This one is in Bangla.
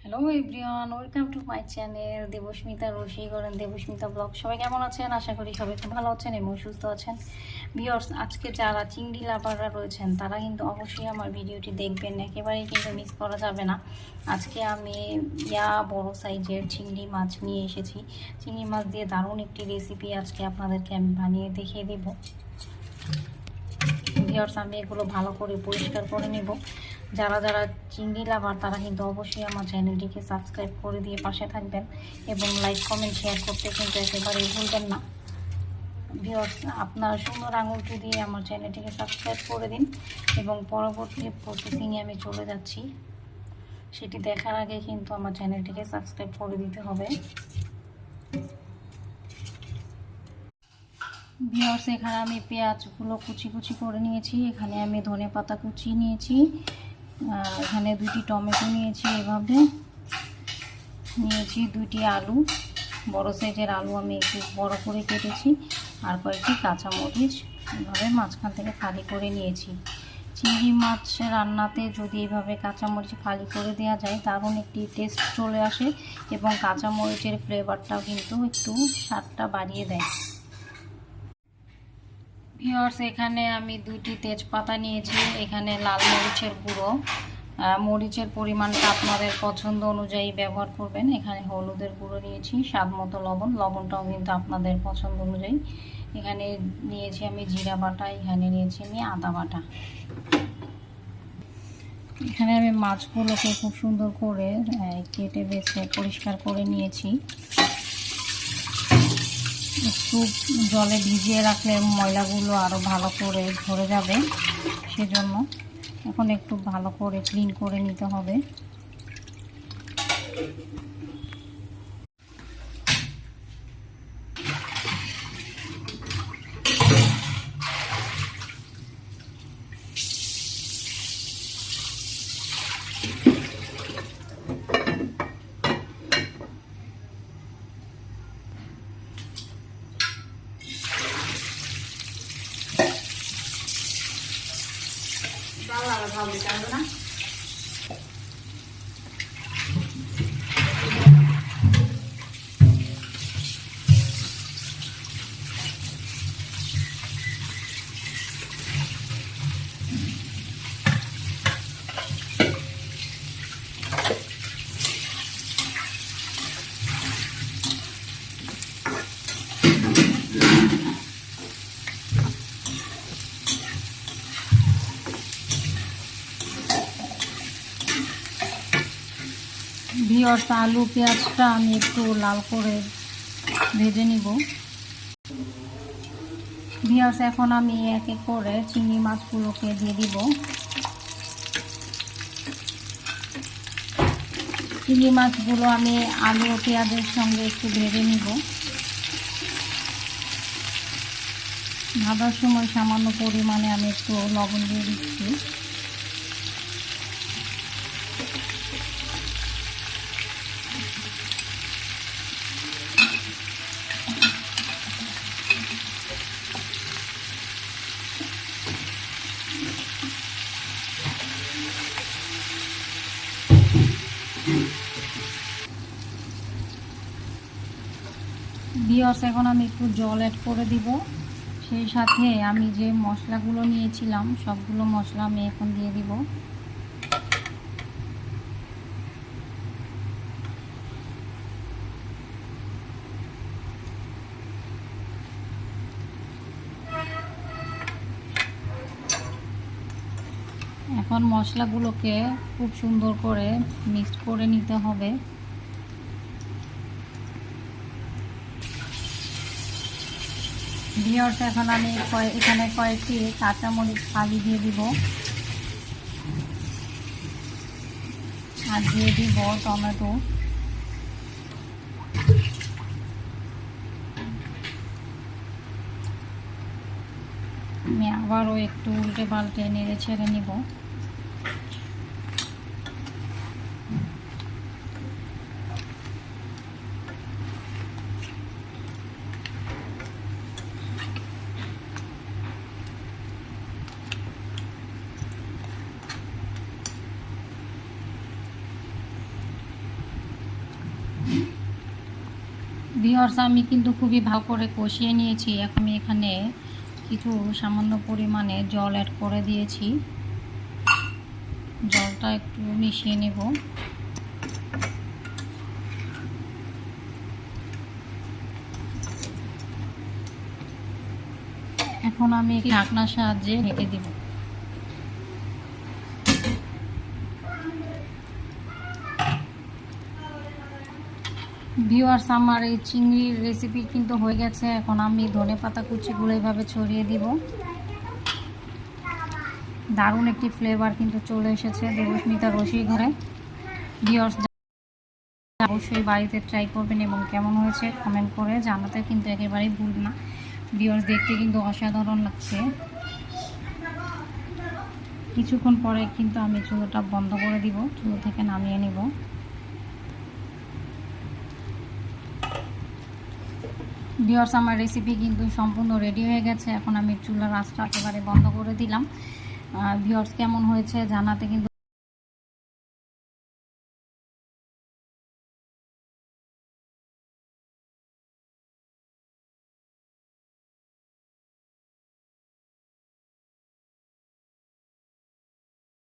Hello everyone, welcome to my channel Debasmita Rasikaran Debasmita vlog. সবাই কেমন আছেন? আশা করি সবাই খুব ভালো আছেন এবং সুস্থ আছেন। ভিউয়ার্স, আজকে যারা চিংড়ি লাভাররা রয়েছেন তারা কিন্তু অবশ্যই আমার ভিডিওটি দেখবেন, একেবারেই কিন্তু মিস করা যাবে না। আজকে আমি বড় সাইজের চিংড়ি মাছ নিয়ে এসেছি। চিংড়ি মাছ দিয়ে দারুণ একটি রেসিপি আজকে আপনাদেরকে আমি বানিয়ে দেখিয়ে দেব। ভিউয়ার্স, আমি এগুলো ভালো করে পরিষ্কার করে নেব। যারা যারা চিংড়ি লাভার তারা কিন্তু অবশ্যই আমার চ্যানেলটিকে সাবস্ক্রাইব করে দিয়ে পাশে থাকবেন এবং লাইক কমেন্ট শেয়ার করতে কিন্তু একেবারেই ভুলবেন না। ভিউয়ার্স, আপনার সুন্দর আঙুলটি দিয়ে আমার চ্যানেলটিকে সাবস্ক্রাইব করে দিন এবং পরবর্তী প্রসেসিংয়ে আমি চলে যাচ্ছি। সেটি দেখার আগে কিন্তু আমার চ্যানেলটিকে সাবস্ক্রাইব করে দিতে হবে। ভিউয়ার্স, এখানে আমি পেঁয়াজগুলো কুচি কুচি করে নিয়েছি। এখানে আমি ধনেপাতা কুচি নিয়েছি। এখানে 2টি টমেটো নিয়েছি, এভাবে নিয়েছি 2টি আলু, বড় সাইজের আলু আমি একটু বড় করে কেটেছি, আর কয়েকটি কাঁচামরিচ এভাবে মাঝখান থেকে ফালি করে নিয়েছি। চিংড়ি মাছ রান্নাতে যদি এভাবে কাঁচামরিচ ফালি করে দেওয়া যায় দারুণ একটি টেস্ট চলে আসে এবং কাঁচামরিচের ফ্লেভারটাও কিন্তু একটু স্বাদটা বাড়িয়ে দেয়। ভিউয়ার্স, এখানে আমি 2টি তেজপাতা নিয়েছি। এখানে লাল মরিচের গুঁড়ো, মরিচের পরিমাণটা আপনাদের পছন্দ অনুযায়ী ব্যবহার করবেন। এখানে হলুদের গুঁড়ো নিয়েছি, স্বাদ মতো লবণটাও কিন্তু আপনাদের পছন্দ অনুযায়ী। এখানে নিয়েছি আমি জিরা বাটা, এখানে নিয়েছি আমি আদা বাটা। এখানে আমি মাছগুলোকে খুব সুন্দর করে কেটে বেছে পরিষ্কার করে নিয়েছি। একটু জলে ভিজিয়ে রাখলে ময়লাগুলো আরও ভালো করে ঝরে যাবে, সেজন্য এখন একটু ভালো করে ক্লিন করে নিতে হবে। না ভিউয়ার্স, আলু পেঁয়াজটা আমি একটু লাল করে ভেজে নিব। ভিউয়ার্স, এখন আমি এক এক করে চিংড়ি মাছগুলোকে দিয়ে দিব। চিংড়ি মাছগুলো আমি আলু ও পেঁয়াজের সঙ্গে একটু ভেজে নিব। ভাজার সময় সামান্য পরিমাণে আমি একটু লবণ দিয়ে দিচ্ছি। ভিউয়ার্স, এখন আমি একটু জল অ্যাড করে দিব। সেই সাথে আমি যে মশলাগুলো নিয়েছিলাম সবগুলো মশলা আমি এখন দিয়ে দিব। এখন মশলাগুলোকে খুব সুন্দর করে মিক্স করে নিতে হবে। ভিউয়ার্স, এখন আমি এখানে কয়েকটি কাঁচামরিচ ফালি দিয়ে দিব আর দিয়ে দিব টমেটো। আমি আবারও একটু উল্টে পাল্টে নেড়ে ছেড়ে নিব। ভিউয়ার্স, আমি কিন্তু খুবই ভালো করে কষিয়ে নিয়েছি। এখন আমি এখানে কিছু সামান্য পরিমাণে জল অ্যাড করে দিয়েছি। জলটা একটু মিশিয়ে নেব। এখন আমি ঢাকনার সাহায্যে ঢেকে দিব। ভিউয়ার্স, আমার এই চিংড়ির রেসিপি কিন্তু হয়ে গেছে। এখন আমি ধনেপাতা কুচিগুলো এইভাবে ছড়িয়ে দিব। দারুণ একটি ফ্লেভার কিন্তু চলে এসেছে দেবস্মিতা রসিক ঘরে। ভিউয়ার্স, অবশ্যই বাড়িতে ট্রাই করবেন এবং কেমন হয়েছে কমেন্ট করে জানাতে কিন্তু একেবারেই ভুলবেন না। ভিউয়ার্স, দেখতে কিন্তু অসাধারণ লাগছে। কিছুক্ষণ পরে কিন্তু আমি চুলোটা বন্ধ করে দিব, চুলো থেকে নামিয়ে নেব। ভিউয়ার্স, আমার রেসিপি কিন্তু সম্পূর্ণ রেডি হয়ে গেছে। এখন আমি চুলার আঁচটা একেবারে বন্ধ করে দিলাম। ভিউয়ার্স, কেমন হয়েছে জানাতে কিন্তু